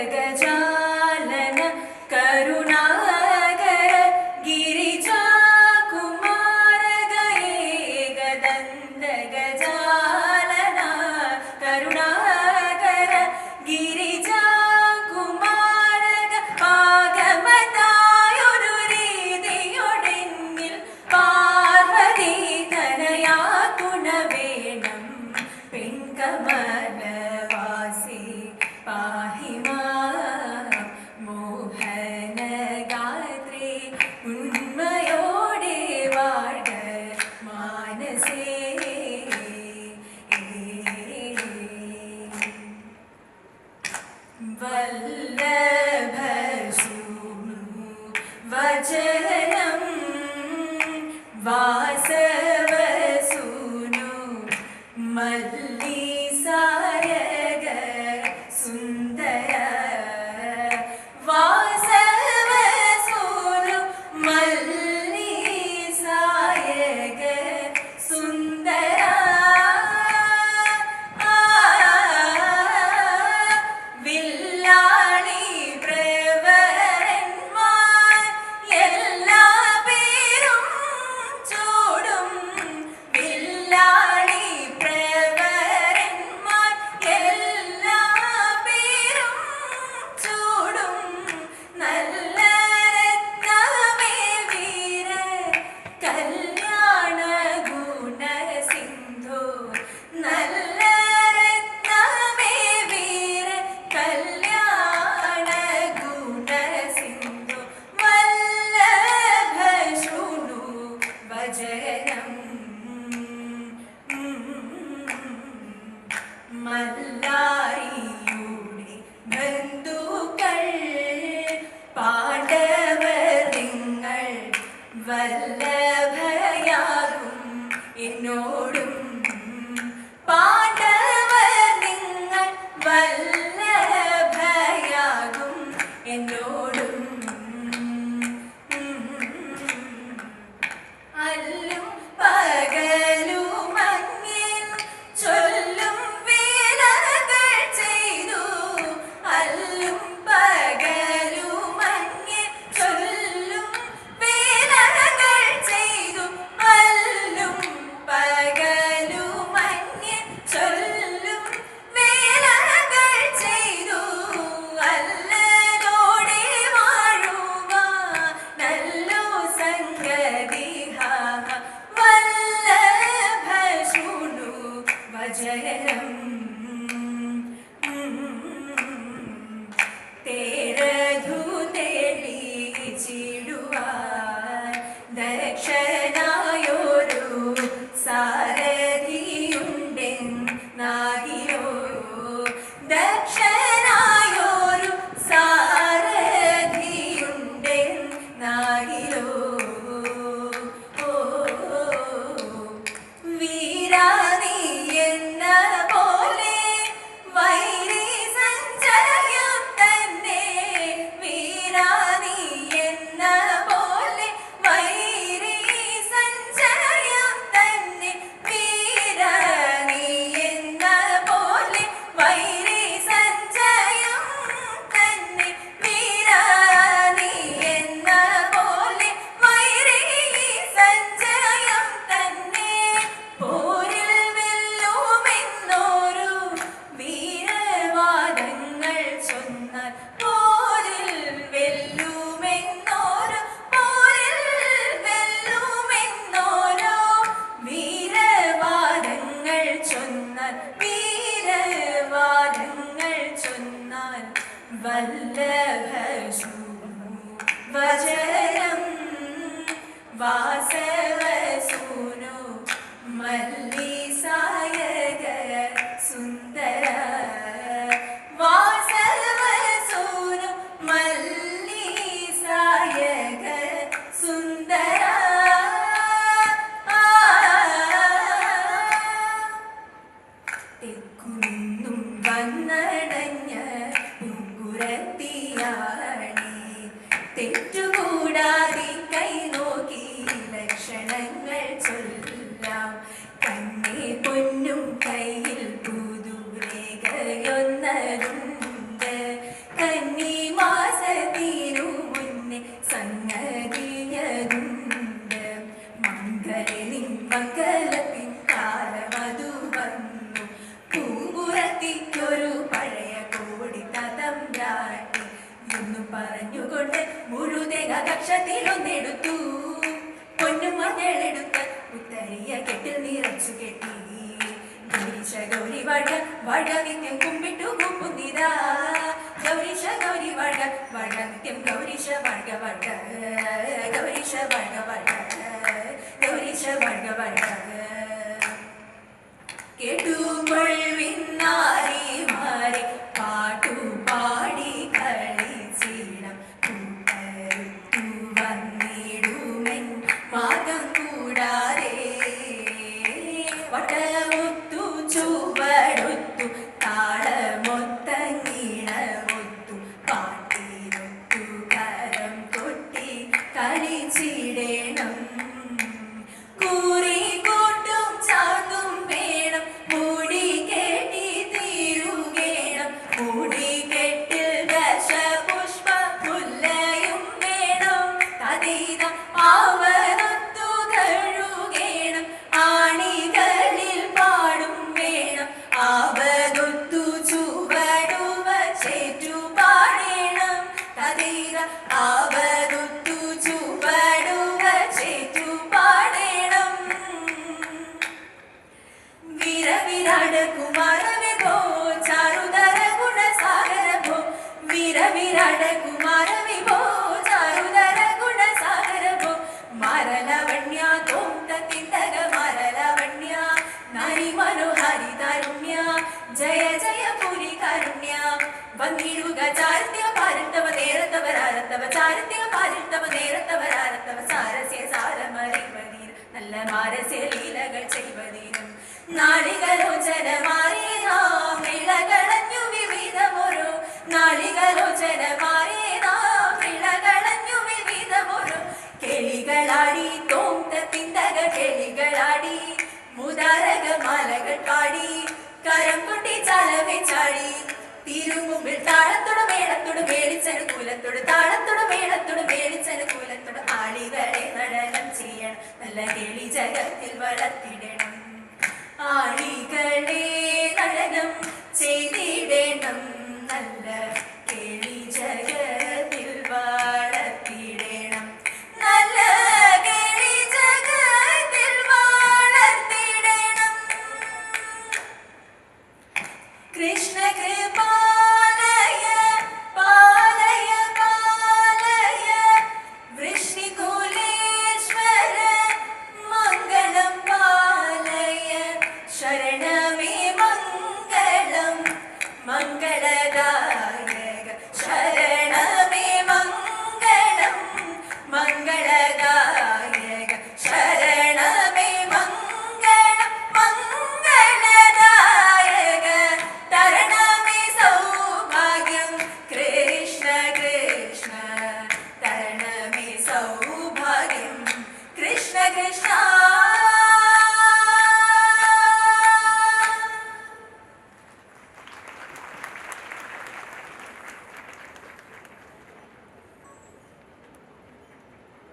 गजानन करुणाकर गिरिजा कुमार गए गदन्त गजानन करुणाकर गिरिजा कुमार आगमताയൊരു രീതിയൊടെന്നിൽ പാർവതി തനയാ ഗുണവേണം പെൺകമലവാസി പാഹി മാം മോഹനഗാത്രി ഉന്മയോടെ വാഴ മാനസേ വല്ലഭസൂനു വചനം വാസവസൂനു മല്ലിസായക സുന്ദര വാസവസൂനു മല്ലിസായക സുന്ദര വില്ലാളി പ്രവരന്മാർ എല്ലാ പേരും ചൂടും വില്ലാളി പ്രവരന്മാർ എല്ലാ പേരും ചൂടും നല്ല രത്നമേ വീര കല്യാണ ഗുണസിന്ധു നല്ല രത്നമേ വീര കല്യാണ ഗുണസിന്ധു വല്ലഭശൃണു വചനം മല്ലാരിയുടെ ബന്ധുക്കൾ പാണ്ഡവർ നിങ്ങൾ വല്ലഭയാകും എന്നോടും പാണ്ഡവർ നിങ്ങൾ വല്ലഭയാകും എന്നോടും അല്ലും പകലുമങ്ങിൽ ചൊല്ലും വേലകൾ ചെയ്തു അല്ലും പകലുമങ്ങിൽ ചൊല്ലും വേലകൾ ചെയ്തു അല്ലും പകലുമങ്ങിൽ ചൊല്ലും വേലകൾ ചെയ്തു അല്ലതോടെ വാഴുക നല്ലു സംഗതി വല്ലഭശൃണു വചനം തേരധു തെളിച്ചിടുവാൻ ദക്ഷനായൊരു സാരഥിയുണ്ടെന്നാകിലോ ദക്ഷനായൊരു സാരഥിയുണ്ടെന്നാകിലോ വീരാനി എന്ന പോലെ വൈരി സഞ്ചയം തന്നെ വീരാനി എന്ന പോലെ വൈരി സഞ്ചയം തന്നെ വീരാനി എന്ന പോലെ വൈരി സഞ്ചയം തന്നെ വീരാനി എന്ന പോലെ വൈരി സഞ്ചയം തന്നെ പോരിൽ വെല്ലുമെന്നോരു വീരവാദങ്ങൾ ചൊന്നാൽ പോരിൽ വെല്ലുമെന്നോരു പോരിൽ വെല്ലുമെന്നോരോ വീരവാദങ്ങൾ ചൊന്നാൽ വീരവാദങ്ങൾ ചൊന്നാൽ വല്ലഭശൃണു വചനം വാസവസൂനു മല്ലിസായക സുന്ദര വാസവസൂനു മല്ലിസായക സുന്ദര തെക്കുനിന്നും വന്നടഞ്ഞ പൂങ്കുരത്തിയാണി തെറ്റുകൂടാതെ കൈ നോക്കി ലക്ഷണങ്ങൾ ചൊല്ലാം കണ്ണേ പൊന്നും കയ്യിൽ പുതുരേഖയൊന്നതും കന്നിമാസത്തിനു മുന്നേ സംഗതിയതുണ്ട്. മംഗലിൻ മംഗലത്തിൻ കാലമതു വന്നു. പൂമുറത്തിക്കൊരു പഴയ കോടി തതമ്പ്രാട്ടി എന്നു പറഞ്ഞുകൊണ്ട് മുഴുതേക കക്ഷത്തിലൊന്നെടുത്തു. പൊന്നും മഞ്ഞളെടുത്ത് ഉത്തരിയ കെട്ടിൽ നിറച്ചു കെട്ടി. ഗൗരീശ ഗൗരി വട വട നിത്യം കുമ്പിട്ടു കുമ്പുന്നിതാ. ഗൗരീശ ഗൗരി വട വട നിത്യം ഗൗരീശ വട വട. ഗൗരീശ വട വട ഗൗരീശ വട വട. കേട്ടുകൊള്ളിന്നാരിമാരെ പാട്ടുപാടി കളിച്ചിടം കൂട്ടരുത്തു വന്നിടുമെൻ മാർഗം കൂടാതെ. വട്ടമൊത്തു ചുവടൊത്തു താളമൊത്തങ്ങിണമൊത്തു പാട്ടിനൊത്തു കരം കൊട്ടി കളിച്ചിടേണം. കൂറി കൂട്ടും ചാർത്തും വേണം. മൂടി കെട്ടി തീരുകേണം. മൂടി കെട്ടിൽ ദശപുഷ്പ മുല്ലയും വേണം. തതീത ആവനൊത്തു കഴുകേണം. ആണികളിൽ പാടും വേണം. ആവതൊത്തു ചുവടുവ ചേറ്റു പാടേണം. തതീത ആവതൊത്തു ചുവടുവ ചേറ്റു പാടേണം. വിരവിരാട കുമാരവിഭോ ചാരുതര ഗുണസാഗര ഭോ. വിരവിരാട കുമാരവിഭോ ചാരുതര ഗുണസാഗര ഭോ. മരലവണ്യ തോന്ത തിണ്ടക മരലവണ്യ നരി മനോഹരി തരുണ്യ. ജയ ജയ പുരി കരുണ്യ. വന്നിടുക ചാരിത്യ പാരിത്തവ നേരത്തവരാരത്തവ. ചാരിത്യ പാരിത്തവ നേരത്തവരാരത്തവ. സാരസ്യ സാരമറിവതീർ നല്ല മാരസ്യ ലീലകൾ ചെയ്വതീരും. നാളികലോചനമാരേ നാം ഇളകളഞ്ഞു വിവിധമൊരു. നാളികലോചനമാരേ നാം ഇളകളഞ്ഞു വിവിധമൊരു. കെളികളാടി തോന്ത തിന്തക കെളികളാടി. മുതാരക മാലകൾ പാടി കരം കൊട്ടി ചാലവേ ചാടി. തിരുമുമ്പിൽ താളത്തോട് മേളത്തോട് മേളിച്ചനുകൂലത്തോട്. താളത്തോട് മേളത്തോട് മേളിച്ചനുകൂലത്തോട്. ആളികളെ നടനം ചെയ്യണം. നല്ല കേളി ജഗത്തിൽ വളർത്തിടണം. ആളികളെ നടനം ചെയ്തിടണം. നല്ല കേളി ജഗത്തിൽ വളർത്തിടണം. നല്ല കേളി ജഗത്തിൽ വളർത്തിടണം. കൃഷ്ണ കൃപാലയ പാലയ പാലയ. വൃഷ്ണികുലേശ്വര മംഗളം പാലയ. ശരണമേ മംഗളം മംഗളദായക. ശരണമേ മംഗളം മംഗളദായക. ശരണമേ മംഗളം മംഗളദായക. തരണമേ സൗഭാഗ്യം കൃഷ്ണ കൃഷ്ണ. തരണമേ സൗഭാഗ്യം കൃഷ്ണ കൃഷ്ണ.